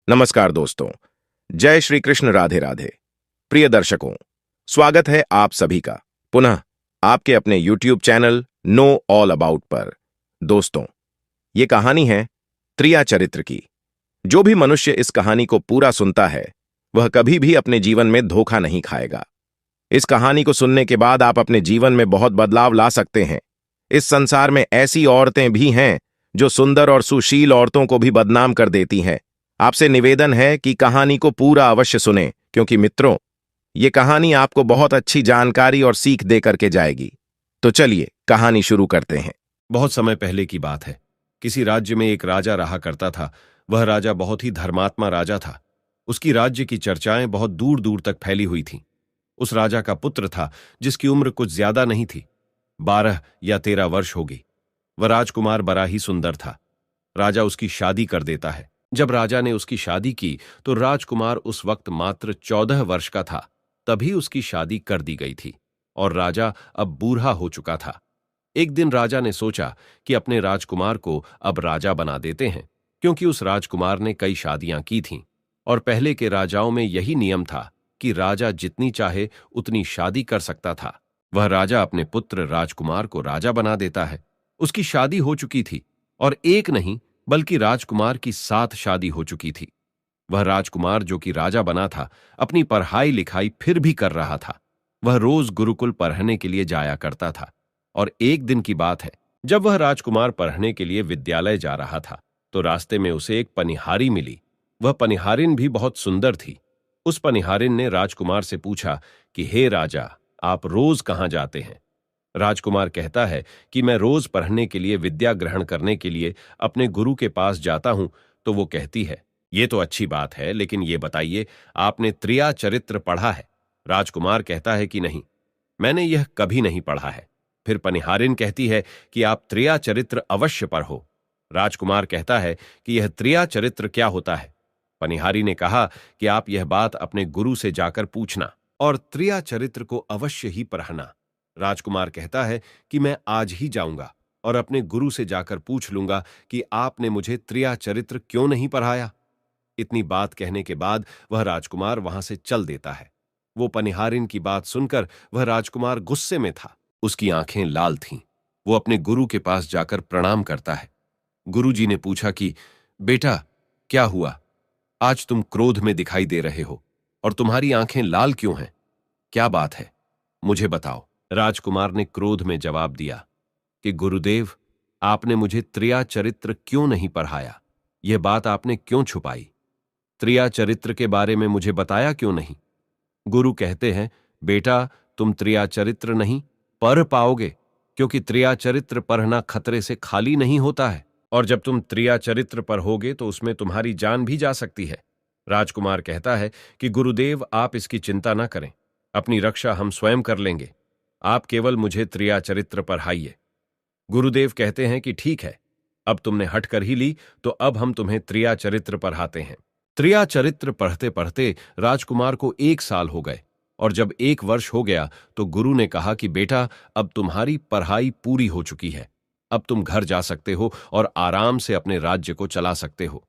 नमस्कार दोस्तों। जय श्री कृष्ण, राधे राधे। प्रिय दर्शकों, स्वागत है आप सभी का पुनः आपके अपने YouTube channel know all about पर। दोस्तों, ये कहानी है त्रिया चरित्र की। जो भी मनुष्य इस कहानी को पूरा सुनता है वह कभी भी अपने जीवन में धोखा नहीं खाएगा। इस कहानी को सुनने के बाद आप अपने जीवन में बहुत बदलाव ला सकते हैं। इस संसार में ऐसी औरतें भी हैं जो सुंदर और सुशील औरतों को भी बदनाम कर देती हैं। आपसे निवेदन है कि कहानी को पूरा अवश्य सुनें, क्योंकि मित्रों, ये कहानी आपको बहुत अच्छी जानकारी और सीख दे करके जाएगी। तो चलिए कहानी शुरू करते हैं। बहुत समय पहले की बात है। किसी राज्य में एक राजा रहा करता था। वह राजा बहुत ही धर्मात्मा राजा था। उसकी राज्य की चर्चाएं बहुत दूर दूर तक फैली हुई थीं। उस राजा का पुत्र था जिसकी उम्र कुछ ज्यादा नहीं थी, 12 या 13 वर्ष होगी। वह राजकुमार बड़ा ही सुंदर था। राजा उसकी शादी कर देता है। जब राजा ने उसकी शादी की तो राजकुमार उस वक्त मात्र 14 वर्ष का था। तभी उसकी शादी कर दी गई थी और राजा अब बूढ़ा हो चुका था। एक दिन राजा ने सोचा कि अपने राजकुमार को अब राजा बना देते हैं, क्योंकि उस राजकुमार ने कई शादियां की थीं और पहले के राजाओं में यही नियम था कि राजा जितनी चाहे उतनी शादी कर सकता था। वह राजा अपने पुत्र राजकुमार को राजा बना देता है। उसकी शादी हो चुकी थी और एक नहीं बल्कि राजकुमार की 7 शादी हो चुकी थी। वह राजकुमार जो कि राजा बना था अपनी पढ़ाई लिखाई फिर भी कर रहा था। वह रोज गुरुकुल पढ़ने के लिए जाया करता था और एक दिन की बात है, जब वह राजकुमार पढ़ने के लिए विद्यालय जा रहा था तो रास्ते में उसे एक पनिहारी मिली। वह पनिहारिन भी बहुत सुंदर थी। उस पनिहारिन ने राजकुमार से पूछा कि हे राजा, आप रोज कहाँ जाते हैं? राजकुमार कहता है कि मैं रोज पढ़ने के लिए विद्या ग्रहण करने के लिए अपने गुरु के पास जाता हूं। तो वो कहती है, ये तो अच्छी बात है, लेकिन ये बताइए, आपने त्रिया चरित्र पढ़ा है? राजकुमार कहता है कि नहीं, मैंने यह कभी नहीं पढ़ा है। फिर पनिहारिन कहती है कि आप त्रिया चरित्र अवश्य पढ़ो। राजकुमार कहता है कि यह त्रिया चरित्र क्या होता है? पनिहारी ने कहा कि आप यह बात अपने गुरु से जाकर पूछना और त्रिया चरित्र को अवश्य ही पढ़ना। राजकुमार कहता है कि मैं आज ही जाऊंगा और अपने गुरु से जाकर पूछ लूंगा कि आपने मुझे त्रिया चरित्र क्यों नहीं पढ़ाया। इतनी बात कहने के बाद वह राजकुमार वहां से चल देता है। वो पनिहारिन की बात सुनकर वह राजकुमार गुस्से में था। उसकी आंखें लाल थीं। वो अपने गुरु के पास जाकर प्रणाम करता है। गुरुजी ने पूछा कि बेटा, क्या हुआ? आज तुम क्रोध में दिखाई दे रहे हो और तुम्हारी आंखें लाल क्यों हैं? क्या बात है, मुझे बताओ। राजकुमार ने क्रोध में जवाब दिया कि गुरुदेव, आपने मुझे त्रिया चरित्र क्यों नहीं पढ़ाया? यह बात आपने क्यों छुपाई? त्रिया चरित्र के बारे में मुझे बताया क्यों नहीं? गुरु कहते हैं, बेटा, तुम त्रिया चरित्र नहीं पढ़ पाओगे, क्योंकि त्रिया चरित्र पढ़ना खतरे से खाली नहीं होता है, और जब तुम त्रिया चरित्र पढ़ोगे तो उसमें तुम्हारी जान भी जा सकती है। राजकुमार कहता है कि गुरुदेव, आप इसकी चिंता न करें, अपनी रक्षा हम स्वयं कर लेंगे। आप केवल मुझे त्रिया चरित्र पढ़ाइए। गुरुदेव कहते हैं कि ठीक है, अब तुमने हट कर ही ली, तो अब हम तुम्हें त्रिया चरित्र पढ़ाते हैं। त्रिया चरित्र पढ़ते पढ़ते राजकुमार को 1 साल हो गए और जब 1 वर्ष हो गया तो गुरु ने कहा कि बेटा, अब तुम्हारी पढ़ाई पूरी हो चुकी है। अब तुम घर जा सकते हो और आराम से अपने राज्य को चला सकते हो।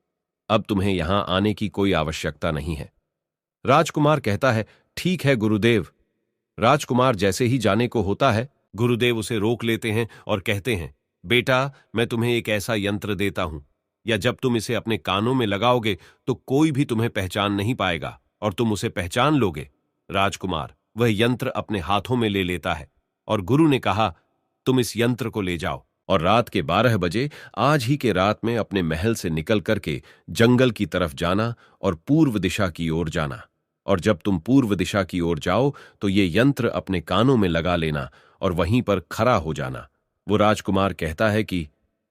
अब तुम्हें यहां आने की कोई आवश्यकता नहीं है। राजकुमार कहता है, ठीक है गुरुदेव। राजकुमार जैसे ही जाने को होता है, गुरुदेव उसे रोक लेते हैं और कहते हैं, बेटा, मैं तुम्हें एक ऐसा यंत्र देता हूं, या जब तुम इसे अपने कानों में लगाओगे तो कोई भी तुम्हें पहचान नहीं पाएगा और तुम उसे पहचान लोगे। राजकुमार वह यंत्र अपने हाथों में ले लेता है और गुरु ने कहा, तुम इस यंत्र को ले जाओ और रात के 12 बजे आज ही के रात में अपने महल से निकल करके जंगल की तरफ जाना और पूर्व दिशा की ओर जाना। और जब तुम पूर्व दिशा की ओर जाओ तो ये यंत्र अपने कानों में लगा लेना और वहीं पर खड़ा हो जाना। वो राजकुमार कहता है कि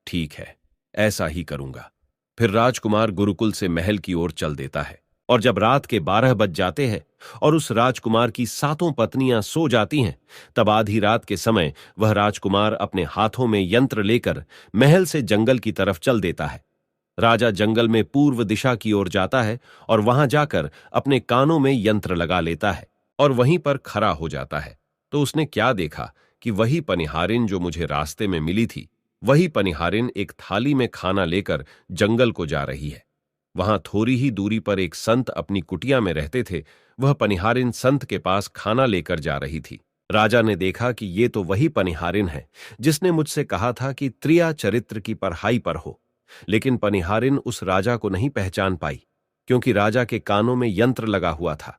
ठीक है, ऐसा ही करूंगा। फिर राजकुमार गुरुकुल से महल की ओर चल देता है और जब रात के 12 बज जाते हैं और उस राजकुमार की 7 पत्नियां सो जाती हैं, तब आधी रात के समय वह राजकुमार अपने हाथों में यंत्र लेकर महल से जंगल की तरफ चल देता है। राजा जंगल में पूर्व दिशा की ओर जाता है और वहां जाकर अपने कानों में यंत्र लगा लेता है और वहीं पर खड़ा हो जाता है। तो उसने क्या देखा कि वही पनिहारिन जो मुझे रास्ते में मिली थी, वही पनिहारिन एक थाली में खाना लेकर जंगल को जा रही है। वहां थोड़ी ही दूरी पर एक संत अपनी कुटिया में रहते थे। वह पनिहारिन संत के पास खाना लेकर जा रही थी। राजा ने देखा कि ये तो वही पनिहारिन है जिसने मुझसे कहा था कि त्रिया चरित्र की पढ़ाई पर हो। लेकिन पनिहारिन उस राजा को नहीं पहचान पाई, क्योंकि राजा के कानों में यंत्र लगा हुआ था।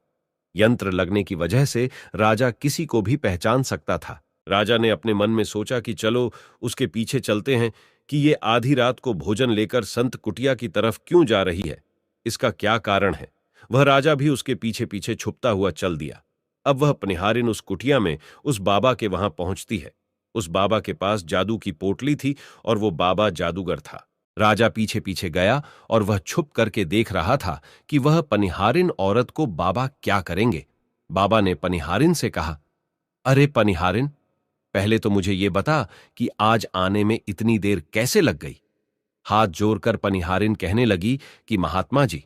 यंत्र लगने की वजह से राजा किसी को भी पहचान सकता था। राजा ने अपने मन में सोचा कि चलो उसके पीछे चलते हैं कि ये आधी रात को भोजन लेकर संत कुटिया की तरफ क्यों जा रही है, इसका क्या कारण है। वह राजा भी उसके पीछे पीछे छुपता हुआ चल दिया। अब वह पनिहारिन उस कुटिया में उस बाबा के वहां पहुंचती है। उस बाबा के पास जादू की पोटली थी और वो बाबा जादूगर था। राजा पीछे पीछे गया और वह छुप करके देख रहा था कि वह पनिहारिन औरत को बाबा क्या करेंगे। बाबा ने पनिहारिन से कहा, अरे पनिहारिन, पहले तो मुझे ये बता कि आज आने में इतनी देर कैसे लग गई। हाथ जोड़कर पनिहारिन कहने लगी कि महात्मा जी,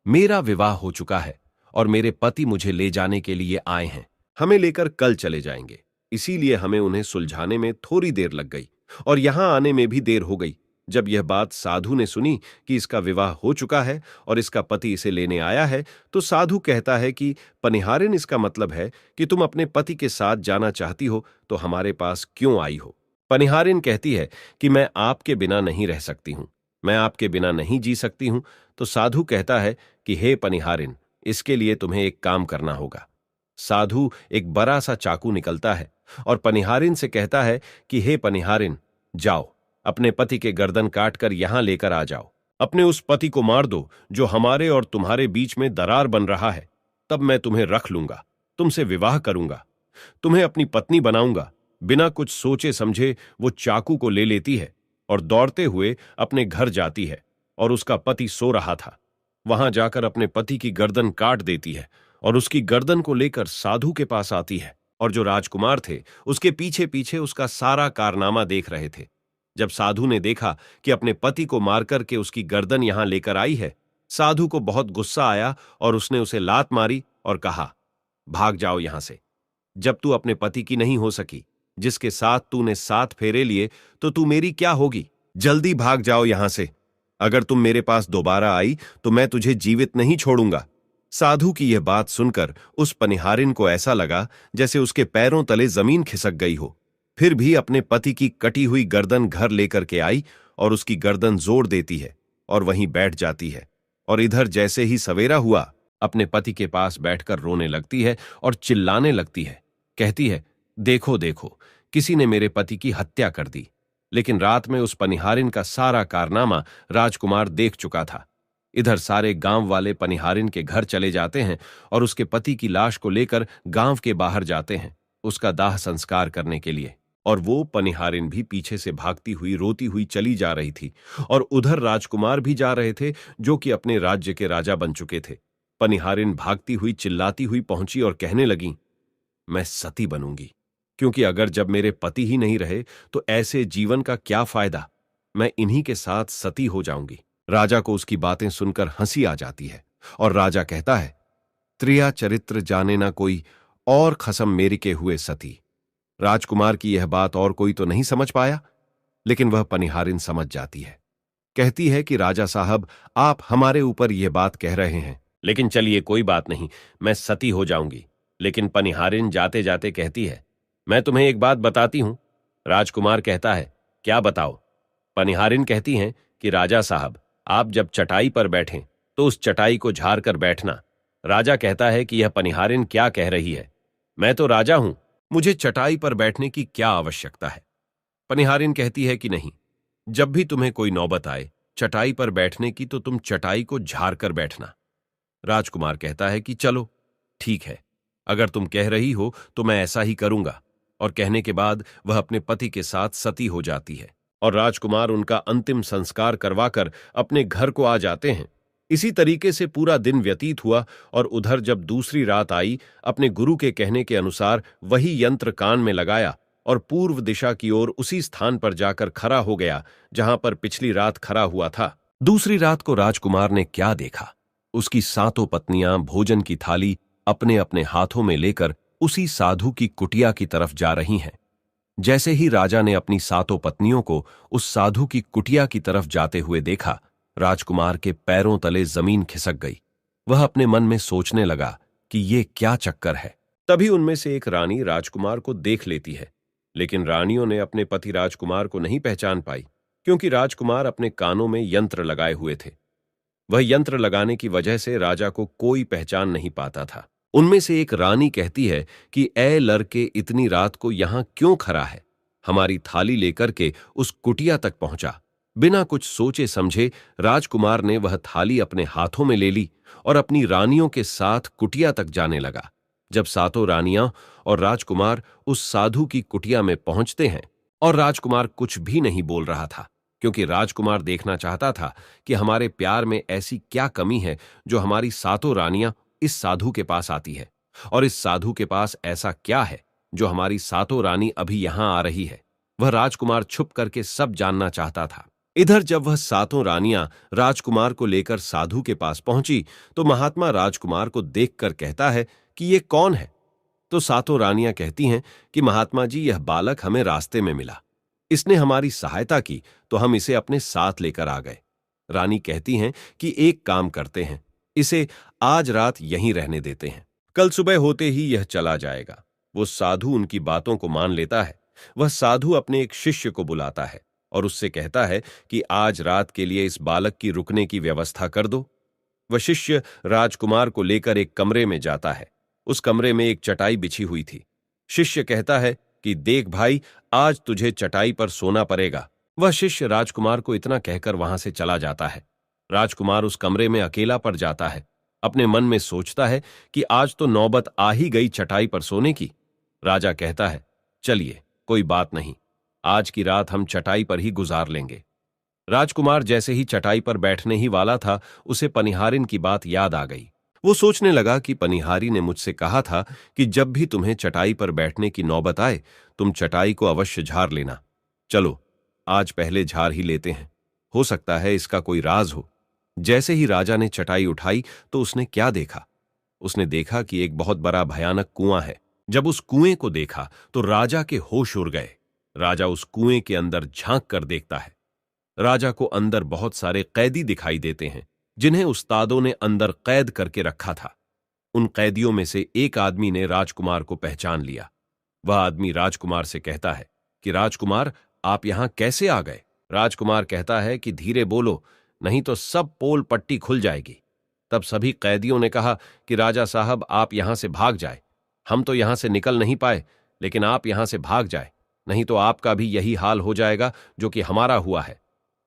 मेरा विवाह हो चुका है और मेरे पति मुझे ले जाने के लिए आए हैं। हमें लेकर कल चले जाएंगे, इसीलिए हमें उन्हें सुलझाने में थोड़ी देर लग गई और यहां आने में भी देर हो गई। जब यह बात साधु ने सुनी कि इसका विवाह हो चुका है और इसका पति इसे लेने आया है, तो साधु कहता है कि पनिहारिन, इसका मतलब है कि तुम अपने पति के साथ जाना चाहती हो तो हमारे पास क्यों आई हो। पनिहारिन कहती है कि मैं आपके बिना नहीं रह सकती हूं, मैं आपके बिना नहीं जी सकती हूं। तो साधु कहता है कि हे पनिहारिन, इसके लिए तुम्हें एक काम करना होगा। साधु एक बड़ा सा चाकू निकलता है और पनिहारिन से कहता है कि हे पनिहारिन, जाओ अपने पति के गर्दन काटकर यहां लेकर आ जाओ। अपने उस पति को मार दो जो हमारे और तुम्हारे बीच में दरार बन रहा है, तब मैं तुम्हें रख लूंगा, तुमसे विवाह करूंगा, तुम्हें अपनी पत्नी बनाऊंगा। बिना कुछ सोचे समझे वो चाकू को ले लेती है और दौड़ते हुए अपने घर जाती है और उसका पति सो रहा था। वहां जाकर अपने पति की गर्दन काट देती है और उसकी गर्दन को लेकर साधु के पास आती है, और जो राजकुमार थे उसके पीछे पीछे उसका सारा कारनामा देख रहे थे। जब साधु ने देखा कि अपने पति को मारकर के उसकी गर्दन यहां लेकर आई है, साधु को बहुत गुस्सा आया और उसने उसे लात मारी और कहा, भाग जाओ यहां से। जब तू अपने पति की नहीं हो सकी, जिसके साथ तूने 7 फेरे लिए, तो तू मेरी क्या होगी। जल्दी भाग जाओ यहां से। अगर तुम मेरे पास दोबारा आई तो मैं तुझे जीवित नहीं छोड़ूंगा। साधु की यह बात सुनकर उस पनिहारिन को ऐसा लगा जैसे उसके पैरों तले जमीन खिसक गई हो। फिर भी अपने पति की कटी हुई गर्दन घर लेकर के आई और उसकी गर्दन जोड़ देती है और वहीं बैठ जाती है। और इधर जैसे ही सवेरा हुआ, अपने पति के पास बैठकर रोने लगती है और चिल्लाने लगती है। कहती है, देखो देखो, किसी ने मेरे पति की हत्या कर दी। लेकिन रात में उस पनिहारिन का सारा कारनामा राजकुमार देख चुका था। इधर सारे गांव वाले पनिहारिन के घर चले जाते हैं और उसके पति की लाश को लेकर गांव के बाहर जाते हैं उसका दाह संस्कार करने के लिए। और वो पनिहारिन भी पीछे से भागती हुई रोती हुई चली जा रही थी और उधर राजकुमार भी जा रहे थे, जो कि अपने राज्य के राजा बन चुके थे। पनिहारिन भागती हुई चिल्लाती हुई पहुंची और कहने लगी, मैं सती बनूंगी, क्योंकि अगर जब मेरे पति ही नहीं रहे तो ऐसे जीवन का क्या फायदा। मैं इन्हीं के साथ सती हो जाऊंगी। राजा को उसकी बातें सुनकर हंसी आ जाती है और राजा कहता है, त्रिया चरित्र जाने ना कोई और खसम मेरी के हुए सती। राजकुमार की यह बात और कोई तो नहीं समझ पाया, लेकिन वह पनिहारिन समझ जाती है। कहती है कि राजा साहब, आप हमारे ऊपर यह बात कह रहे हैं, लेकिन चलिए कोई बात नहीं, मैं सती हो जाऊंगी। लेकिन पनिहारिन जाते जाते कहती है, मैं तुम्हें एक बात बताती हूं। राजकुमार कहता है, क्या बताओ। पनिहारिन कहती हैं कि राजा साहब, आप जब चटाई पर बैठें तो उस चटाई को झाड़ कर बैठना। राजा कहता है कि यह पनिहारिन क्या कह रही है, मैं तो राजा हूं, मुझे चटाई पर बैठने की क्या आवश्यकता है। पनिहारिन कहती है कि नहीं, जब भी तुम्हें कोई नौबत आए चटाई पर बैठने की तो तुम चटाई को झाड़ कर बैठना। राजकुमार कहता है कि चलो ठीक है, अगर तुम कह रही हो तो मैं ऐसा ही करूंगा। और कहने के बाद वह अपने पति के साथ सती हो जाती है और राजकुमार उनका अंतिम संस्कार करवाकर अपने घर को आ जाते हैं। इसी तरीके से पूरा दिन व्यतीत हुआ और उधर जब दूसरी रात आई, अपने गुरु के कहने के अनुसार वही यंत्र कान में लगाया और पूर्व दिशा की ओर उसी स्थान पर जाकर खड़ा हो गया जहां पर पिछली रात खड़ा हुआ था। दूसरी रात को राजकुमार ने क्या देखा, उसकी 7 पत्नियां भोजन की थाली अपने अपने हाथों में लेकर उसी साधु की कुटिया की तरफ जा रही हैं। जैसे ही राजा ने अपनी 7 पत्नियों को उस साधु की कुटिया की तरफ जाते हुए देखा, राजकुमार के पैरों तले जमीन खिसक गई। वह अपने मन में सोचने लगा कि ये क्या चक्कर है। तभी उनमें से एक रानी राजकुमार को देख लेती है, लेकिन रानियों ने अपने पति राजकुमार को नहीं पहचान पाई, क्योंकि राजकुमार अपने कानों में यंत्र लगाए हुए थे। वह यंत्र लगाने की वजह से राजा को कोई पहचान नहीं पाता था। उनमें से एक रानी कहती है कि ए लड़के, इतनी रात को यहां क्यों खड़ा है? हमारी थाली लेकर के उस कुटिया तक पहुंचा। बिना कुछ सोचे समझे राजकुमार ने वह थाली अपने हाथों में ले ली और अपनी रानियों के साथ कुटिया तक जाने लगा। जब सातों रानियां और राजकुमार उस साधु की कुटिया में पहुंचते हैं, और राजकुमार कुछ भी नहीं बोल रहा था, क्योंकि राजकुमार देखना चाहता था कि हमारे प्यार में ऐसी क्या कमी है जो हमारी सातों रानियां इस साधु के पास आती है, और इस साधु के पास ऐसा क्या है जो हमारी सातों रानी अभी यहां आ रही है। वह राजकुमार छुप करके सब जानना चाहता था। इधर जब वह सातों रानियां राजकुमार को लेकर साधु के पास पहुंची, तो महात्मा राजकुमार को देखकर कहता है कि ये कौन है? तो सातों रानियां कहती हैं कि महात्मा जी, यह बालक हमें रास्ते में मिला, इसने हमारी सहायता की तो हम इसे अपने साथ लेकर आ गए। रानी कहती हैं कि एक काम करते हैं, इसे आज रात यहीं रहने देते हैं, कल सुबह होते ही यह चला जाएगा। वो साधु उनकी बातों को मान लेता है। वह साधु अपने एक शिष्य को बुलाता है और उससे कहता है कि आज रात के लिए इस बालक की रुकने की व्यवस्था कर दो। वह शिष्य राजकुमार को लेकर एक कमरे में जाता है। उस कमरे में एक चटाई बिछी हुई थी। शिष्य कहता है कि देख भाई, आज तुझे चटाई पर सोना पड़ेगा। वह शिष्य राजकुमार को इतना कहकर वहां से चला जाता है। राजकुमार उस कमरे में अकेला पड़ जाता है। अपने मन में सोचता है कि आज तो नौबत आ ही गई चटाई पर सोने की। राजा कहता है, चलिए कोई बात नहीं, आज की रात हम चटाई पर ही गुजार लेंगे। राजकुमार जैसे ही चटाई पर बैठने ही वाला था, उसे पनिहारिन की बात याद आ गई। वो सोचने लगा कि पनिहारी ने मुझसे कहा था कि जब भी तुम्हें चटाई पर बैठने की नौबत आए, तुम चटाई को अवश्य झाड़ लेना। चलो आज पहले झाड़ ही लेते हैं, हो सकता है इसका कोई राज हो। जैसे ही राजा ने चटाई उठाई तो उसने क्या देखा? उसने देखा कि एक बहुत बड़ा भयानक कुआं है। जब उस कुएं को देखा तो राजा के होश उड़ गए। राजा उस कुएं के अंदर झांक कर देखता है। राजा को अंदर बहुत सारे कैदी दिखाई देते हैं, जिन्हें उस्तादों ने अंदर कैद करके रखा था। उन कैदियों में से एक आदमी ने राजकुमार को पहचान लिया। वह आदमी राजकुमार से कहता है कि राजकुमार, आप यहां कैसे आ गए? राजकुमार कहता है कि धीरे बोलो, नहीं तो सब पोल पट्टी खुल जाएगी। तब सभी कैदियों ने कहा कि राजा साहब, आप यहां से भाग जाए। हम तो यहां से निकल नहीं पाए, लेकिन आप यहां से भाग जाए, नहीं तो आपका भी यही हाल हो जाएगा जो कि हमारा हुआ है।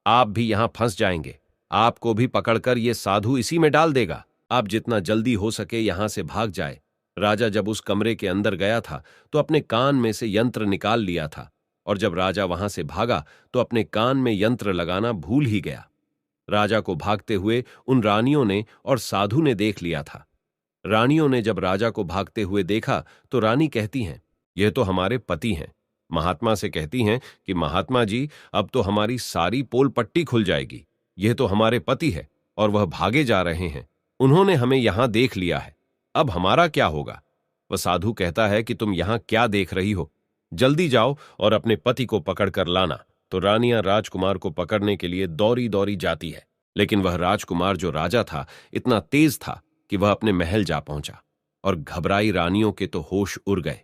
आप भी यहां फंस जाएंगे। आपको भी पकड़कर ये साधु इसी में डाल देगा। आप जितना जल्दी हो सके यहां से भाग जाए। राजा जब उस कमरे के अंदर गया था तो अपने कान में से यंत्र निकाल लिया था, और जब राजा वहां से भागा तो अपने कान में यंत्र लगाना भूल ही गया। राजा को भागते हुए उन रानियों ने और साधु ने देख लिया था। रानियों ने जब राजा को भागते हुए देखा तो रानी कहती हैं, यह तो हमारे पति हैं। महात्मा से कहती हैं कि महात्मा जी, अब तो हमारी सारी पोल पट्टी खुल जाएगी। यह तो हमारे पति है और वह भागे जा रहे हैं। उन्होंने हमें यहां देख लिया है, अब हमारा क्या होगा? वह साधु कहता है कि तुम यहां क्या देख रही हो? जल्दी जाओ और अपने पति को पकड़ कर लाना। तो रानियां राजकुमार को पकड़ने के लिए दौड़ी दौड़ी जाती है, लेकिन वह राजकुमार जो राजा था इतना तेज था कि वह अपने महल जा पहुंचा, और घबराई रानियों के तो होश उड़ गए।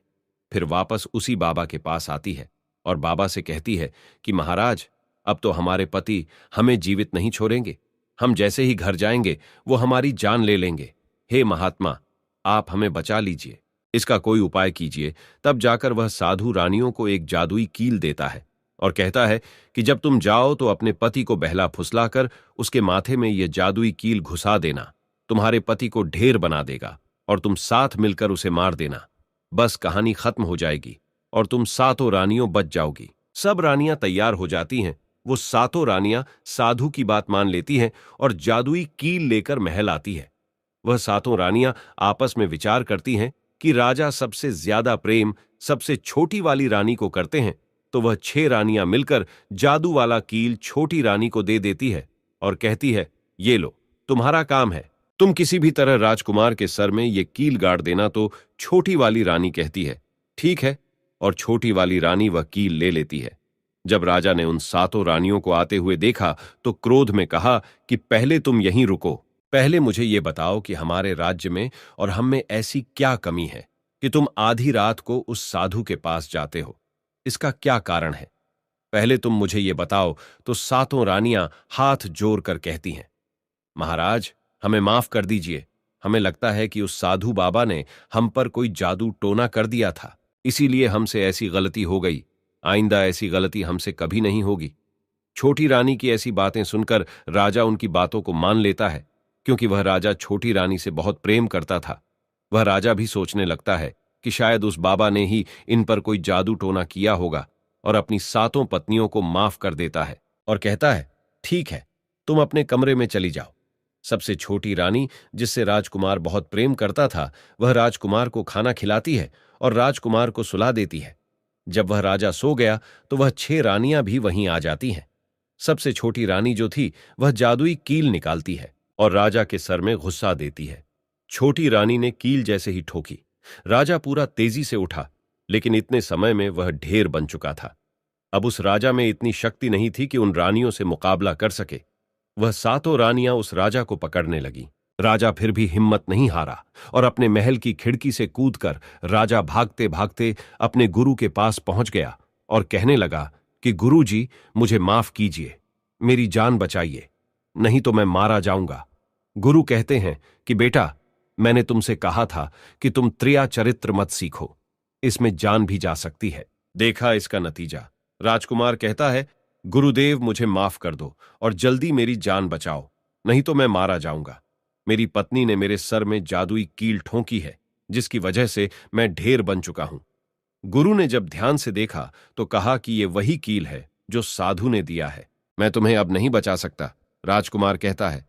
फिर वापस उसी बाबा के पास आती है और बाबा से कहती है कि महाराज, अब तो हमारे पति हमें जीवित नहीं छोड़ेंगे। हम जैसे ही घर जाएंगे वो हमारी जान ले लेंगे। हे महात्मा, आप हमें बचा लीजिए, इसका कोई उपाय कीजिए। तब जाकर वह साधु रानियों को एक जादुई कील देता है और कहता है कि जब तुम जाओ तो अपने पति को बहला फुसलाकर उसके माथे में यह जादुई कील घुसा देना। तुम्हारे पति को ढेर बना देगा और तुम साथ मिलकर उसे मार देना। बस कहानी खत्म हो जाएगी और तुम सातों रानियों बच जाओगी। सब रानियां तैयार हो जाती हैं। वो सातों रानियां साधु की बात मान लेती हैं और जादुई कील लेकर महल आती है। वह सातों रानियां आपस में विचार करती हैं कि राजा सबसे ज्यादा प्रेम सबसे छोटी वाली रानी को करते हैं, तो वह 6 रानियां मिलकर जादू वाला कील छोटी रानी को दे देती है और कहती है, ये लो, तुम्हारा काम है, तुम किसी भी तरह राजकुमार के सर में ये कील गाड़ देना। तो छोटी वाली रानी कहती है, ठीक है, और छोटी वाली रानी वह कील ले लेती है। जब राजा ने उन सातों रानियों को आते हुए देखा तो क्रोध में कहा कि पहले तुम यहीं रुको। पहले मुझे ये बताओ कि हमारे राज्य में और हम में ऐसी क्या कमी है कि तुम आधी रात को उस साधु के पास जाते हो? इसका क्या कारण है? पहले तुम मुझे ये बताओ। तो सातों रानियां हाथ जोड़ कर कहती हैं, महाराज, हमें माफ कर दीजिए। हमें लगता है कि उस साधु बाबा ने हम पर कोई जादू टोना कर दिया था, इसीलिए हमसे ऐसी गलती हो गई। आइंदा ऐसी गलती हमसे कभी नहीं होगी। छोटी रानी की ऐसी बातें सुनकर राजा उनकी बातों को मान लेता है, क्योंकि वह राजा छोटी रानी से बहुत प्रेम करता था। वह राजा भी सोचने लगता है कि शायद उस बाबा ने ही इन पर कोई जादू टोना किया होगा, और अपनी सातों पत्नियों को माफ कर देता है और कहता है, ठीक है, तुम अपने कमरे में चली जाओ। सबसे छोटी रानी, जिससे राजकुमार बहुत प्रेम करता था, वह राजकुमार को खाना खिलाती है और राजकुमार को सुला देती है। जब वह राजा सो गया तो वह 6 रानियां भी वहीं आ जाती हैं। सबसे छोटी रानी जो थी वह जादुई कील निकालती है और राजा के सर में घुसा देती है। छोटी रानी ने कील जैसे ही ठोकी, राजा पूरा तेजी से उठा, लेकिन इतने समय में वह ढेर बन चुका था। अब उस राजा में इतनी शक्ति नहीं थी कि उन रानियों से मुकाबला कर सके। वह सातों रानियां उस राजा को पकड़ने लगी। राजा फिर भी हिम्मत नहीं हारा और अपने महल की खिड़की से कूदकर राजा भागते भागते अपने गुरु के पास पहुंच गया और कहने लगा कि गुरु जी, मुझे माफ कीजिए, मेरी जान बचाइए, नहीं तो मैं मारा जाऊंगा। गुरु कहते हैं कि बेटा, मैंने तुमसे कहा था कि तुम त्रिया चरित्र मत सीखो, इसमें जान भी जा सकती है। देखा इसका नतीजा। राजकुमार कहता है, गुरुदेव, मुझे माफ कर दो और जल्दी मेरी जान बचाओ, नहीं तो मैं मारा जाऊंगा। मेरी पत्नी ने मेरे सर में जादुई कील ठोंकी है, जिसकी वजह से मैं ढेर बन चुका हूं। गुरु ने जब ध्यान से देखा तो कहा कि यह वही कील है जो साधु ने दिया है। मैं तुम्हें अब नहीं बचा सकता। राजकुमार कहता है,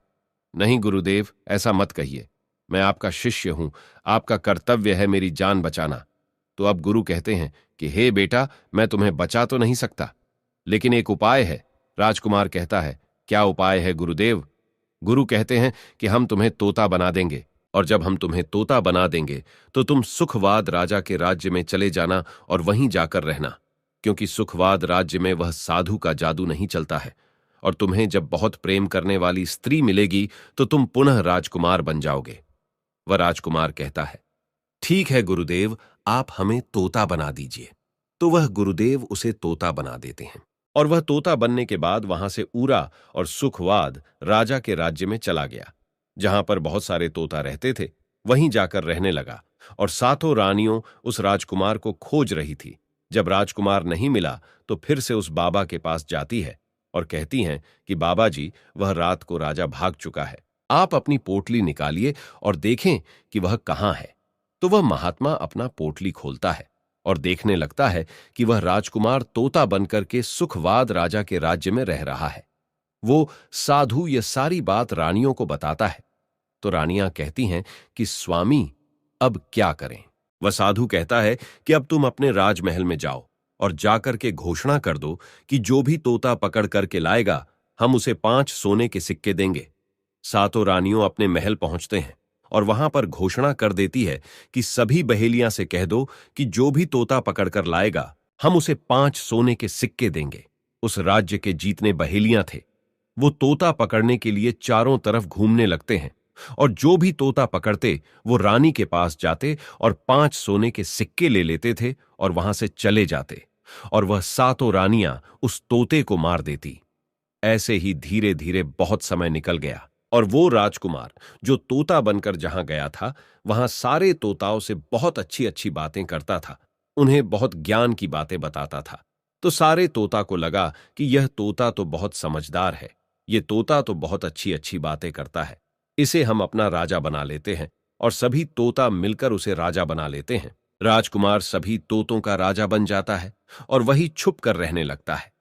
नहीं गुरुदेव, ऐसा मत कहिए, मैं आपका शिष्य हूं, आपका कर्तव्य है मेरी जान बचाना। तो अब गुरु कहते हैं कि हे बेटा, मैं तुम्हें बचा तो नहीं सकता, लेकिन एक उपाय है। राजकुमार कहता है, क्या उपाय है गुरुदेव? गुरु कहते हैं कि हम तुम्हें तोता बना देंगे, और जब हम तुम्हें तोता बना देंगे तो तुम सुखवाद राजा के राज्य में चले जाना और वहीं जाकर रहना, क्योंकि सुखवाद राज्य में वह साधु का जादू नहीं चलता है, और तुम्हें जब बहुत प्रेम करने वाली स्त्री मिलेगी तो तुम पुनः राजकुमार बन जाओगे। वह राजकुमार कहता है, ठीक है गुरुदेव, आप हमें तोता बना दीजिए। तो वह गुरुदेव उसे तोता बना देते हैं, और वह तोता बनने के बाद वहां से ऊरा और सुखवाद राजा के राज्य में चला गया। जहां पर बहुत सारे तोता रहते थे, वहीं जाकर रहने लगा, और सातों रानियों उस राजकुमार को खोज रही थी। जब राजकुमार नहीं मिला तो फिर से उस बाबा के पास जाती है और कहती हैं कि बाबा जी, वह रात को राजा भाग चुका है, आप अपनी पोटली निकालिए और देखें कि वह कहां है। तो वह महात्मा अपना पोटली खोलता है और देखने लगता है कि वह राजकुमार तोता बनकर के सुखवाद राजा के राज्य में रह रहा है। वो साधु यह सारी बात रानियों को बताता है। तो रानियां कहती हैं कि स्वामी, अब क्या करें? वह साधु कहता है कि अब तुम अपने राजमहल में जाओ और जाकर के घोषणा कर दो कि जो भी तोता पकड़ करके लाएगा, हम उसे 5 सोने के सिक्के देंगे। सातों रानियों अपने महल पहुंचते हैं और वहां पर घोषणा कर देती है कि सभी बहेलियां से कह दो कि जो भी तोता पकड़कर लाएगा, हम उसे 5 सोने के सिक्के देंगे। उस राज्य के जितने बहेलियां थे, वो तोता पकड़ने के लिए चारों तरफ घूमने लगते हैं, और जो भी तोता पकड़ते वो रानी के पास जाते और 5 सोने के सिक्के ले लेते थे और वहां से चले जाते, और वह सातों रानियां उस तोते को मार देती। ऐसे ही धीरे धीरे बहुत समय निकल गया, और वो राजकुमार जो तोता बनकर जहां गया था, वहां सारे तोताओं से बहुत अच्छी अच्छी बातें करता था, उन्हें बहुत ज्ञान की बातें बताता था। तो सारे तोता को लगा कि यह तोता तो बहुत समझदार है, ये तोता तो बहुत अच्छी अच्छी बातें करता है, इसे हम अपना राजा बना लेते हैं। और सभी तोता मिलकर उसे राजा बना लेते हैं। राजकुमार सभी तोतों का राजा बन जाता है और वही छुप कर रहने लगता है।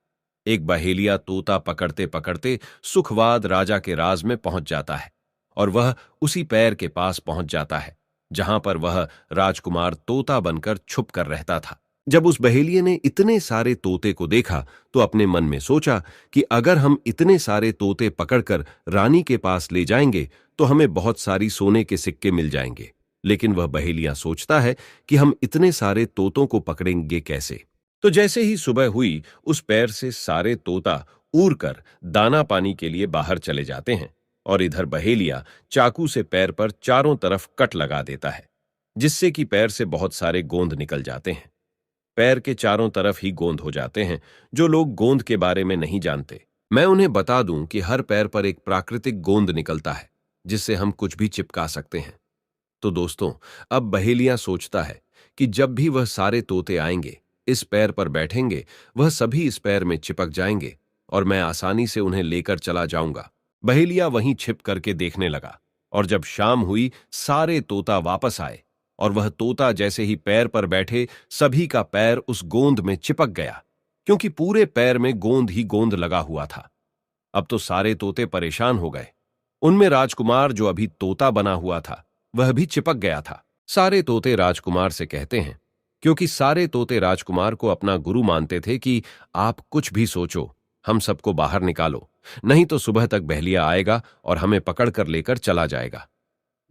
एक बहेलिया तोता पकड़ते पकड़ते सुखवाद राजा के राज में पहुंच जाता है, और वह उसी पैर के पास पहुंच जाता है जहां पर वह राजकुमार तोता बनकर छुप कर रहता था। जब उस बहेलिये ने इतने सारे तोते को देखा तो अपने मन में सोचा कि अगर हम इतने सारे तोते पकड़कर रानी के पास ले जाएंगे तो हमें बहुत सारी सोने के सिक्के मिल जाएंगे। लेकिन वह बहेलिया सोचता है कि हम इतने सारे तोतों को पकड़ेंगे कैसे। तो जैसे ही सुबह हुई, उस पैर से सारे तोता उड़ कर दाना पानी के लिए बाहर चले जाते हैं, और इधर बहेलिया चाकू से पैर पर चारों तरफ कट लगा देता है, जिससे कि पैर से बहुत सारे गोंद निकल जाते हैं। पैर के चारों तरफ ही गोंद हो जाते हैं। जो लोग गोंद के बारे में नहीं जानते, मैं उन्हें बता दूं कि हर पैर पर एक प्राकृतिक गोंद निकलता है, जिससे हम कुछ भी चिपका सकते हैं। तो दोस्तों, अब बहेलिया सोचता है कि जब भी वह सारे तोते आएंगे, इस पैर पर बैठेंगे, वह सभी इस पैर में चिपक जाएंगे और मैं आसानी से उन्हें लेकर चला जाऊंगा। बहेलिया वहीं छिप करके देखने लगा, और जब शाम हुई, सारे तोता वापस आए, और वह तोता जैसे ही पैर पर बैठे, सभी का पैर उस गोंद में चिपक गया, क्योंकि पूरे पैर में गोंद ही गोंद लगा हुआ था। अब तो सारे तोते परेशान हो गए। उनमें राजकुमार, जो अभी तोता बना हुआ था, वह भी चिपक गया था। सारे तोते राजकुमार से कहते हैं, क्योंकि सारे तोते राजकुमार को अपना गुरु मानते थे, कि आप कुछ भी सोचो, हम सबको बाहर निकालो, नहीं तो सुबह तक बहेलिया आएगा और हमें पकड़ कर लेकर चला जाएगा।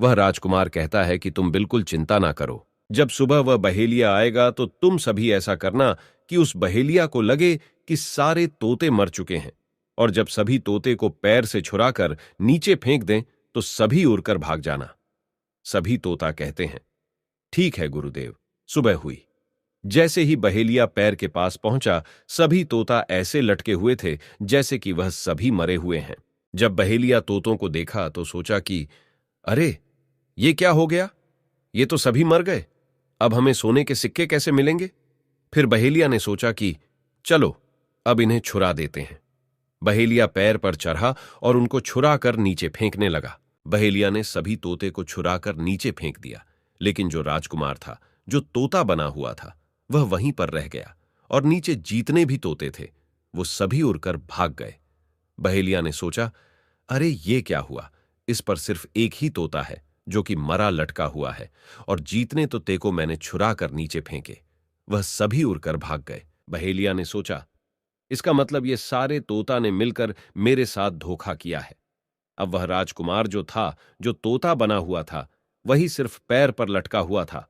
वह राजकुमार कहता है कि तुम बिल्कुल चिंता ना करो। जब सुबह वह बहेलिया आएगा तो तुम सभी ऐसा करना कि उस बहेलिया को लगे कि सारे तोते मर चुके हैं, और जब सभी तोते को पैर से छुराकर नीचे फेंक दें तो सभी उड़कर भाग जाना। सभी तोता कहते हैं, ठीक है गुरुदेव। सुबह हुई। जैसे ही बहेलिया पैर के पास पहुंचा, सभी तोता ऐसे लटके हुए थे जैसे कि वह सभी मरे हुए हैं। जब बहेलिया तोतों को देखा तो सोचा कि अरे, ये क्या हो गया? ये तो सभी मर गए। अब हमें सोने के सिक्के कैसे मिलेंगे? फिर बहेलिया ने सोचा कि चलो, अब इन्हें छुरा देते हैं। बहेलिया पैर पर चढ़ा और उनको छुरा कर नीचे फेंकने लगा। बहेलिया ने सभी तोते को छुरा कर नीचे फेंक दिया, लेकिन जो राजकुमार था, जो तोता बना हुआ था, वह वहीं पर रह गया, और नीचे जितने भी तोते थे, वो सभी उड़कर भाग गए। बहेलिया ने सोचा, अरे ये क्या हुआ? इस पर सिर्फ एक ही तोता है जो कि मरा लटका हुआ है, और जितने तोते को मैंने छुरा कर नीचे फेंके, वह सभी उड़कर भाग गए। बहेलिया ने सोचा, इसका मतलब ये सारे तोता ने मिलकर मेरे साथ धोखा किया है। अब वह राजकुमार जो था, जो तोता बना हुआ था, वही सिर्फ पैर पर लटका हुआ था।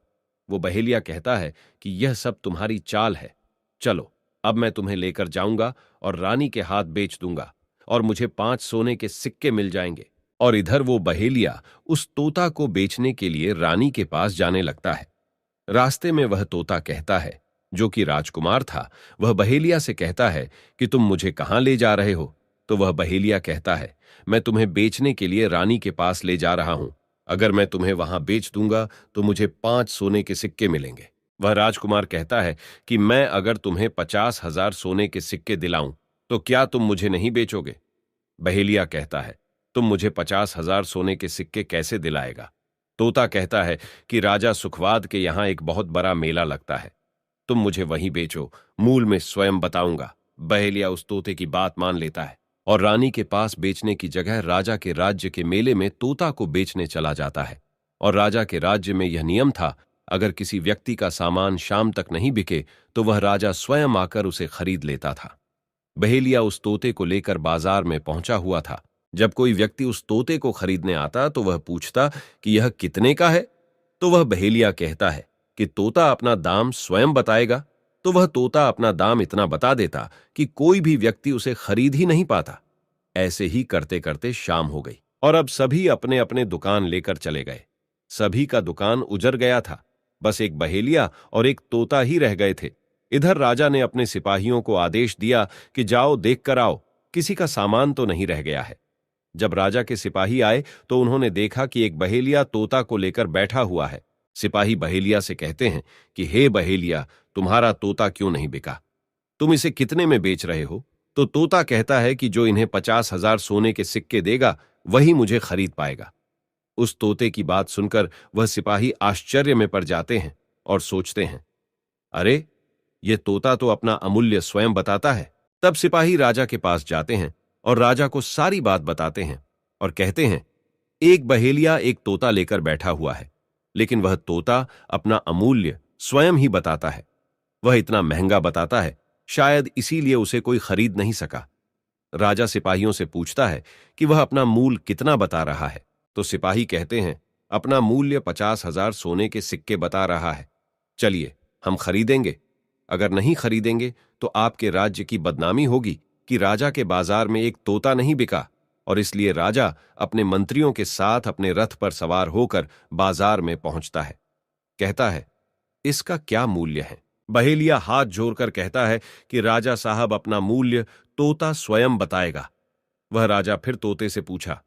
वो बहेलिया कहता है कि यह सब तुम्हारी चाल है। चलो, अब मैं तुम्हें लेकर जाऊंगा और रानी के हाथ बेच दूंगा, और मुझे 5 सोने के सिक्के मिल जाएंगे। और इधर वो बहेलिया उस तोता को बेचने के लिए रानी के पास जाने लगता है। रास्ते में वह तोता कहता है, जो कि राजकुमार था, वह बहेलिया से कहता है कि तुम मुझे कहां ले जा रहे हो? तो वह बहेलिया कहता है, मैं तुम्हें बेचने के लिए रानी के पास ले जा रहा हूं। अगर मैं तुम्हें वहां बेच दूंगा तो मुझे 5 सोने के सिक्के मिलेंगे। वह राजकुमार कहता है कि मैं अगर तुम्हें 50,000 सोने के सिक्के दिलाऊं तो क्या तुम मुझे नहीं बेचोगे? बहेलिया कहता है, तुम मुझे 50,000 सोने के सिक्के कैसे दिलाएगा? तोता कहता है कि राजा सुखवाद के यहां एक बहुत बड़ा मेला लगता है, तुम मुझे वहीं बेचो, मूल में स्वयं बताऊंगा। बहेलिया उस तोते की बात मान लेता है, और रानी के पास बेचने की जगह राजा के राज्य के मेले में तोता को बेचने चला जाता है। और राजा के राज्य में यह नियम था, अगर किसी व्यक्ति का सामान शाम तक नहीं बिके तो वह राजा स्वयं आकर उसे खरीद लेता था। बहेलिया उस तोते को लेकर बाजार में पहुंचा हुआ था। जब कोई व्यक्ति उस तोते को खरीदने आता तो वह पूछता कि यह कितने का है? तो वह बहेलिया कहता है कि तोता अपना दाम स्वयं बताएगा। तो वह तोता अपना दाम इतना बता देता कि कोई भी व्यक्ति उसे खरीद ही नहीं पाता। ऐसे ही करते करते शाम हो गई, और अब सभी अपने अपने दुकान लेकर चले गए। सभी का दुकान उजड़ गया था, बस एक बहेलिया और एक तोता ही रह गए थे। इधर राजा ने अपने सिपाहियों को आदेश दिया कि जाओ, देख कर आओ, किसी का सामान तो नहीं रह गया है। जब राजा के सिपाही आए तो उन्होंने देखा कि एक बहेलिया तोता को लेकर बैठा हुआ है। सिपाही बहेलिया से कहते हैं कि हे बहेलिया, तुम्हारा तोता क्यों नहीं बिका? तुम इसे कितने में बेच रहे हो? तो तोता कहता है कि जो इन्हें 50,000 सोने के सिक्के देगा वही मुझे खरीद पाएगा। उस तोते की बात सुनकर वह सिपाही आश्चर्य में पड़ जाते हैं और सोचते हैं, अरे, ये तोता तो अपना अमूल्य स्वयं बताता है। तब सिपाही राजा के पास जाते हैं और राजा को सारी बात बताते हैं और कहते हैं, एक बहेलिया एक तोता लेकर बैठा हुआ है, लेकिन वह तोता अपना अमूल्य स्वयं ही बताता है। वह इतना महंगा बताता है, शायद इसीलिए उसे कोई खरीद नहीं सका। राजा सिपाहियों से पूछता है कि वह अपना मूल कितना बता रहा है। तो सिपाही कहते हैं, अपना मूल्य 50,000 सोने के सिक्के बता रहा है। चलिए, हम खरीदेंगे। अगर नहीं खरीदेंगे तो आपके राज्य की बदनामी होगी कि राजा के बाजार में एक तोता नहीं बिका। और इसलिए राजा अपने मंत्रियों के साथ अपने रथ पर सवार होकर बाजार में पहुंचता है। कहता है, इसका क्या मूल्य है? बहेलिया हाथ जोड़कर कहता है कि राजा साहब, अपना मूल्य तोता स्वयं बताएगा। वह राजा फिर तोते से पूछा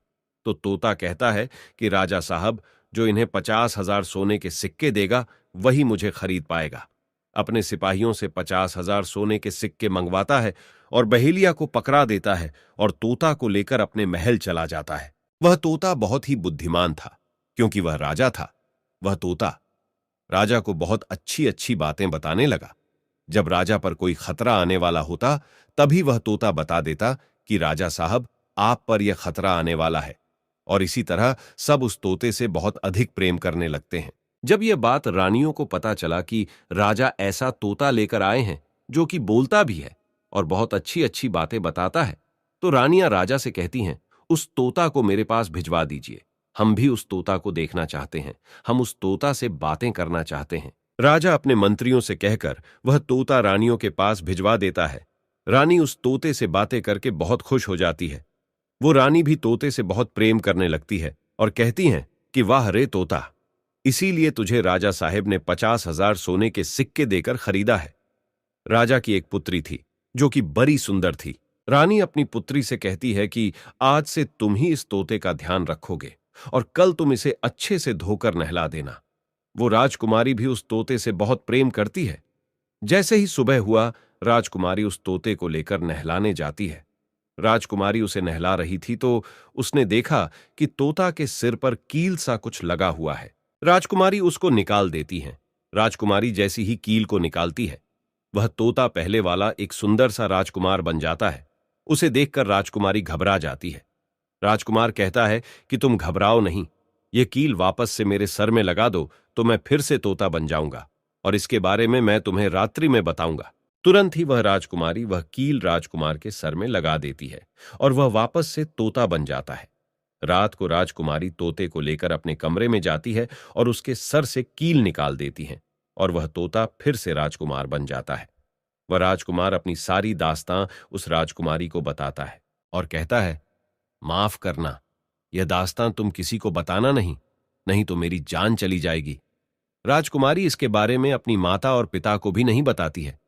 तो तोता कहता है कि राजा साहब, जो इन्हें 50,000 सोने के सिक्के देगा वही मुझे खरीद पाएगा। अपने सिपाहियों से 50,000 सोने के सिक्के मंगवाता है और बहेलिया को पकड़ा देता है और तोता को लेकर अपने महल चला जाता है। वह तोता बहुत ही बुद्धिमान था, क्योंकि वह राजा था। वह तोता राजा को बहुत अच्छी अच्छी बातें बताने लगा। जब राजा पर कोई खतरा आने वाला होता तभी वह तोता बता देता कि राजा साहब, आप पर यह खतरा आने वाला है। और इसी तरह सब उस तोते से बहुत अधिक प्रेम करने लगते हैं। जब यह बात रानियों को पता चला कि राजा ऐसा तोता लेकर आए हैं जो कि बोलता भी है और बहुत अच्छी अच्छी बातें बताता है, तो रानियां राजा से कहती हैं, उस तोता को मेरे पास भिजवा दीजिए। हम भी उस तोता को देखना चाहते हैं, हम उस तोता से बातें करना चाहते हैं। राजा अपने मंत्रियों से कहकर वह तोता रानियों के पास भिजवा देता है। रानी उस तोते से बातें करके बहुत खुश हो जाती है। वो रानी भी तोते से बहुत प्रेम करने लगती है और कहती हैं कि वाह रे तोता, इसीलिए तुझे राजा साहेब ने 50,000 सोने के सिक्के देकर खरीदा है। राजा की एक पुत्री थी जो कि बड़ी सुंदर थी। रानी अपनी पुत्री से कहती है कि आज से तुम ही इस तोते का ध्यान रखोगे और कल तुम इसे अच्छे से धोकर नहला देना। वो राजकुमारी भी उस तोते से बहुत प्रेम करती है। जैसे ही सुबह हुआ, राजकुमारी उस तोते को लेकर नहलाने जाती है। राजकुमारी उसे नहला रही थी तो उसने देखा कि तोता के सिर पर कील सा कुछ लगा हुआ है। राजकुमारी उसको निकाल देती है। राजकुमारी जैसी ही कील को निकालती है, वह तोता पहले वाला एक सुंदर सा राजकुमार बन जाता है। उसे देखकर राजकुमारी घबरा जाती है। राजकुमार कहता है कि तुम घबराओ नहीं, ये कील वापस से मेरे सर में लगा दो तो मैं फिर से तोता बन जाऊंगा और इसके बारे में मैं तुम्हें रात्रि में बताऊंगा। तुरंत ही वह राजकुमारी वह कील राजकुमार के सर में लगा देती है और वह वापस से तोता बन जाता है। रात को राजकुमारी तोते को लेकर अपने कमरे में जाती है और उसके सर से कील निकाल देती है और वह तोता फिर से राजकुमार बन जाता है। वह राजकुमार अपनी सारी दास्तां उस राजकुमारी को बताता है और कहता है, माफ करना, यह दास्तां तुम किसी को बताना नहीं, नहीं तो मेरी जान चली जाएगी। राजकुमारी इसके बारे में अपनी माता और पिता को भी नहीं बताती है।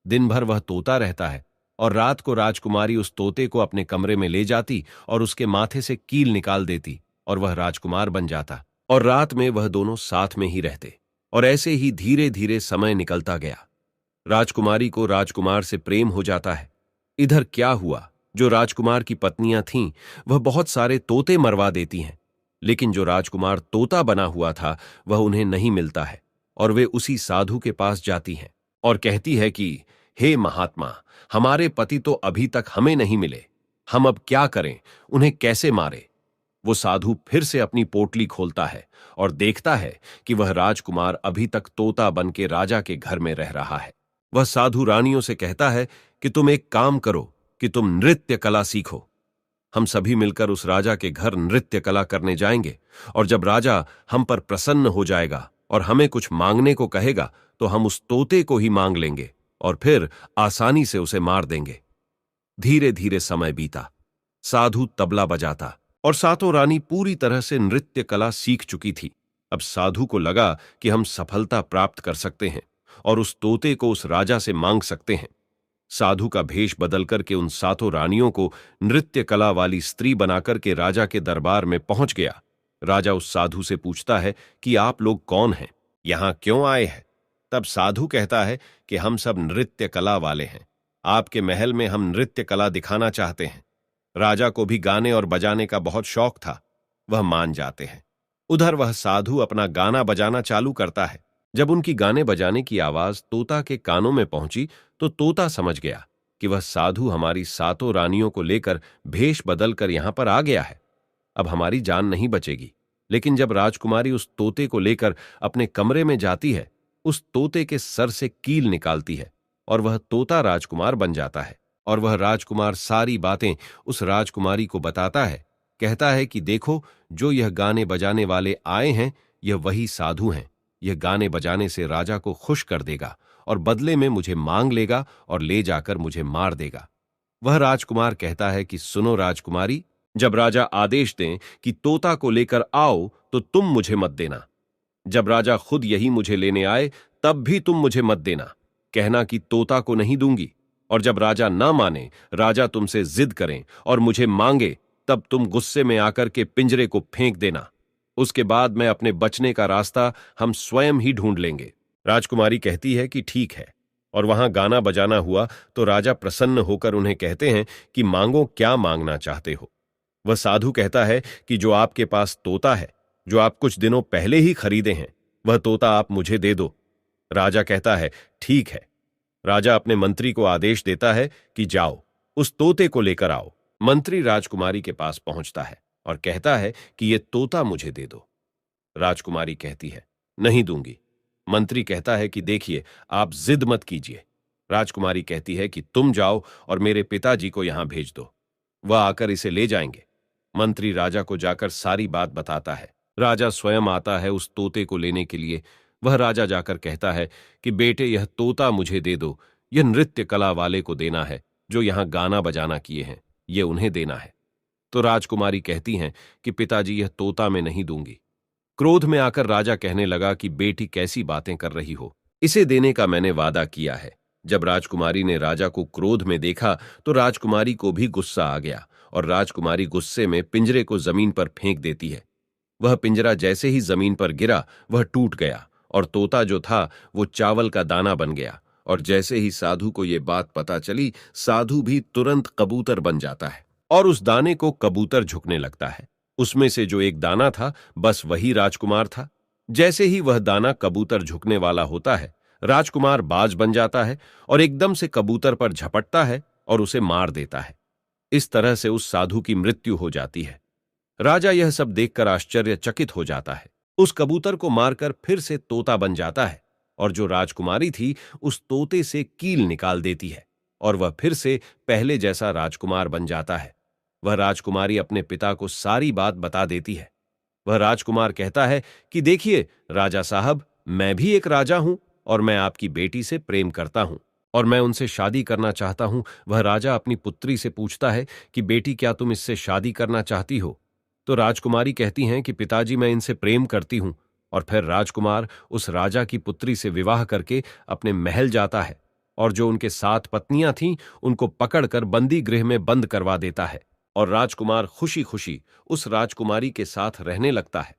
दिन भर वह तोता रहता है और रात को राजकुमारी उस तोते को अपने कमरे में ले जाती और उसके माथे से कील निकाल देती और वह राजकुमार बन जाता और रात में वह दोनों साथ में ही रहते। और ऐसे ही धीरे धीरे समय निकलता गया। राजकुमारी को राजकुमार से प्रेम हो जाता है। इधर क्या हुआ, जो राजकुमार की पत्नियां थीं वह बहुत सारे तोते मरवा देती हैं, लेकिन जो राजकुमार तोता बना हुआ था वह उन्हें नहीं मिलता है और वे उसी साधु के पास जाती हैं और कहती है कि हे महात्मा, हमारे पति तो अभी तक हमें नहीं मिले, हम अब क्या करें, उन्हें कैसे मारे। वो साधु फिर से अपनी पोटली खोलता है और देखता है कि वह राजकुमार अभी तक तोता बन के राजा के घर में रह रहा है। वह साधु रानियों से कहता है कि तुम एक काम करो कि तुम नृत्य कला सीखो। हम सभी मिलकर उस राजा के घर नृत्य कला करने जाएंगे और जब राजा हम पर प्रसन्न हो जाएगा और हमें कुछ मांगने को कहेगा तो हम उस तोते को ही मांग लेंगे और फिर आसानी से उसे मार देंगे। धीरे धीरे समय बीता। साधु तबला बजाता और सातों रानी पूरी तरह से नृत्य कला सीख चुकी थी। अब साधु को लगा कि हम सफलता प्राप्त कर सकते हैं और उस तोते को उस राजा से मांग सकते हैं। साधु का भेष बदल करके उन सातों रानियों को नृत्य कला वाली स्त्री बनाकर के राजा के दरबार में पहुंच गया। राजा उस साधु से पूछता है कि आप लोग कौन हैं, यहां क्यों आए हैं। तब साधु कहता है कि हम सब नृत्य कला वाले हैं, आपके महल में हम नृत्य कला दिखाना चाहते हैं। राजा को भी गाने और बजाने का बहुत शौक था, वह मान जाते हैं। उधर वह साधु अपना गाना बजाना चालू करता है। जब उनकी गाने बजाने की आवाज तोता के कानों में पहुंची तो तोता समझ गया कि वह साधु हमारी सातों रानियों को लेकर भेष बदल कर यहां पर आ गया है, अब हमारी जान नहीं बचेगी। लेकिन जब राजकुमारी उस तोते को लेकर अपने कमरे में जाती है, उस तोते के सर से कील निकालती है और वह तोता राजकुमार बन जाता है और वह राजकुमार सारी बातें उस राजकुमारी को बताता है। कहता है कि देखो, जो यह गाने बजाने वाले आए हैं यह वही साधु हैं, यह गाने बजाने से राजा को खुश कर देगा और बदले में मुझे मांग लेगा और ले जाकर मुझे मार देगा। वह राजकुमार कहता है कि सुनो राजकुमारी, जब राजा आदेश दें कि तोता को लेकर आओ तो तुम मुझे मत देना। जब राजा खुद यही मुझे लेने आए तब भी तुम मुझे मत देना। कहना कि तोता को नहीं दूंगी। और जब राजा ना माने, राजा तुमसे जिद करें और मुझे मांगे, तब तुम गुस्से में आकर के पिंजरे को फेंक देना। उसके बाद मैं अपने बचने का रास्ता हम स्वयं ही ढूंढ लेंगे। राजकुमारी कहती है कि ठीक है। और वहां गाना बजाना हुआ तो राजा प्रसन्न होकर उन्हें कहते हैं कि मांगो, क्या मांगना चाहते हो। वह साधु कहता है कि जो आपके पास तोता है, जो आप कुछ दिनों पहले ही खरीदे हैं, वह तोता आप मुझे दे दो। राजा कहता है ठीक है। राजा अपने मंत्री को आदेश देता है कि जाओ, उस तोते को लेकर आओ। मंत्री राजकुमारी के पास पहुंचता है और कहता है कि यह तोता मुझे दे दो। राजकुमारी कहती है नहीं दूंगी। मंत्री कहता है कि देखिए, आप जिद मत कीजिए। राजकुमारी कहती है कि तुम जाओ और मेरे पिताजी को यहां भेज दो, वह आकर इसे ले जाएंगे। मंत्री राजा को जाकर सारी बात बताता है। राजा स्वयं आता है उस तोते को लेने के लिए। वह राजा जाकर कहता है कि बेटे, यह तोता मुझे दे दो। यह नृत्य कला वाले को देना है, जो यहां गाना बजाना किए हैं, यह उन्हें देना है। तो राजकुमारी कहती हैं कि पिताजी, यह तोता मैं नहीं दूंगी। क्रोध में आकर राजा कहने लगा कि बेटी, कैसी बातें कर रही हो, इसे देने का मैंने वादा किया है। जब राजकुमारी ने राजा को क्रोध में देखा तो राजकुमारी को भी गुस्सा आ गया और राजकुमारी गुस्से में पिंजरे को जमीन पर फेंक देती है। वह पिंजरा जैसे ही जमीन पर गिरा, वह टूट गया और तोता जो था वो चावल का दाना बन गया। और जैसे ही साधु को यह बात पता चली, साधु भी तुरंत कबूतर बन जाता है और उस दाने को कबूतर झुकने लगता है। उसमें से जो एक दाना था, बस वही राजकुमार था। जैसे ही वह दाना कबूतर झुकने वाला होता है, राजकुमार बाज बन जाता है और एकदम से कबूतर पर झपटता है और उसे मार देता है। इस तरह से उस साधु की मृत्यु हो जाती है। राजा यह सब देखकर आश्चर्यचकित हो जाता है। उस कबूतर को मारकर फिर से तोता बन जाता है और जो राजकुमारी थी, उस तोते से कील निकाल देती है और वह फिर से पहले जैसा राजकुमार बन जाता है। वह राजकुमारी अपने पिता को सारी बात बता देती है। वह राजकुमार कहता है कि देखिए राजा साहब, मैं भी एक राजा हूं और मैं आपकी बेटी से प्रेम करता हूं और मैं उनसे शादी करना चाहता हूं। वह राजा अपनी पुत्री से पूछता है कि बेटी, क्या तुम इससे शादी करना चाहती हो। तो राजकुमारी कहती हैं कि पिताजी, मैं इनसे प्रेम करती हूं। और फिर राजकुमार उस राजा की पुत्री से विवाह करके अपने महल जाता है और जो उनके 7 पत्नियां थीं, उनको पकड़कर बंदी गृह में बंद करवा देता है और राजकुमार खुशी खुशी उस राजकुमारी के साथ रहने लगता है।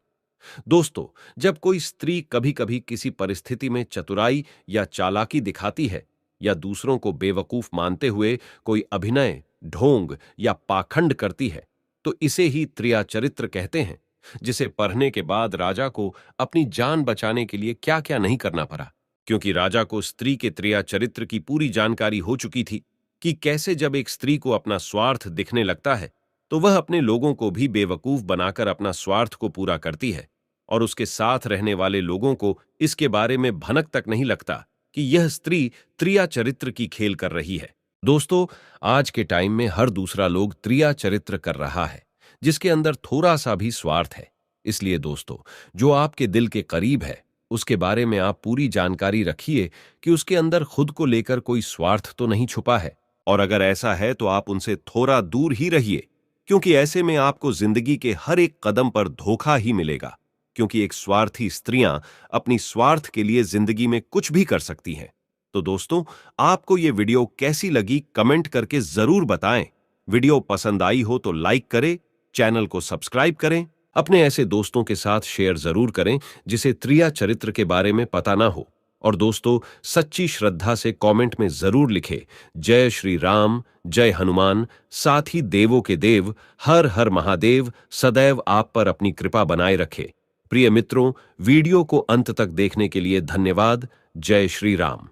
दोस्तों, जब कोई स्त्री कभी कभी किसी परिस्थिति में चतुराई या चालाकी दिखाती है या दूसरों को बेवकूफ मानते हुए कोई अभिनय, ढोंग या पाखंड करती है, तो इसे ही त्रिया चरित्र कहते हैं, जिसे पढ़ने के बाद राजा को अपनी जान बचाने के लिए क्या क्या नहीं करना पड़ा, क्योंकि राजा को स्त्री के त्रिया चरित्र की पूरी जानकारी हो चुकी थी कि कैसे जब एक स्त्री को अपना स्वार्थ दिखने लगता है तो वह अपने लोगों को भी बेवकूफ बनाकर अपना स्वार्थ को पूरा करती है और उसके साथ रहने वाले लोगों को इसके बारे में भनक तक नहीं लगता कि यह स्त्री त्रिया चरित्र की खेल कर रही है। दोस्तों, आज के टाइम में हर दूसरा लोग त्रिया चरित्र कर रहा है, जिसके अंदर थोड़ा सा भी स्वार्थ है। इसलिए दोस्तों, जो आपके दिल के करीब है, उसके बारे में आप पूरी जानकारी रखिए कि उसके अंदर खुद को लेकर कोई स्वार्थ तो नहीं छुपा है, और अगर ऐसा है तो आप उनसे थोड़ा दूर ही रहिए, क्योंकि ऐसे में आपको जिंदगी के हर एक कदम पर धोखा ही मिलेगा। क्योंकि एक स्वार्थी स्त्रियां अपनी स्वार्थ के लिए जिंदगी में कुछ भी कर सकती हैं। तो दोस्तों, आपको ये वीडियो कैसी लगी कमेंट करके जरूर बताएं। वीडियो पसंद आई हो तो लाइक करें, चैनल को सब्सक्राइब करें, अपने ऐसे दोस्तों के साथ शेयर जरूर करें जिसे त्रिया चरित्र के बारे में पता ना हो। और दोस्तों, सच्ची श्रद्धा से कमेंट में जरूर लिखें जय श्री राम, जय हनुमान, साथ ही देवों के देव हर हर महादेव सदैव आप पर अपनी कृपा बनाए रखे। प्रिय मित्रों, वीडियो को अंत तक देखने के लिए धन्यवाद। जय श्री राम।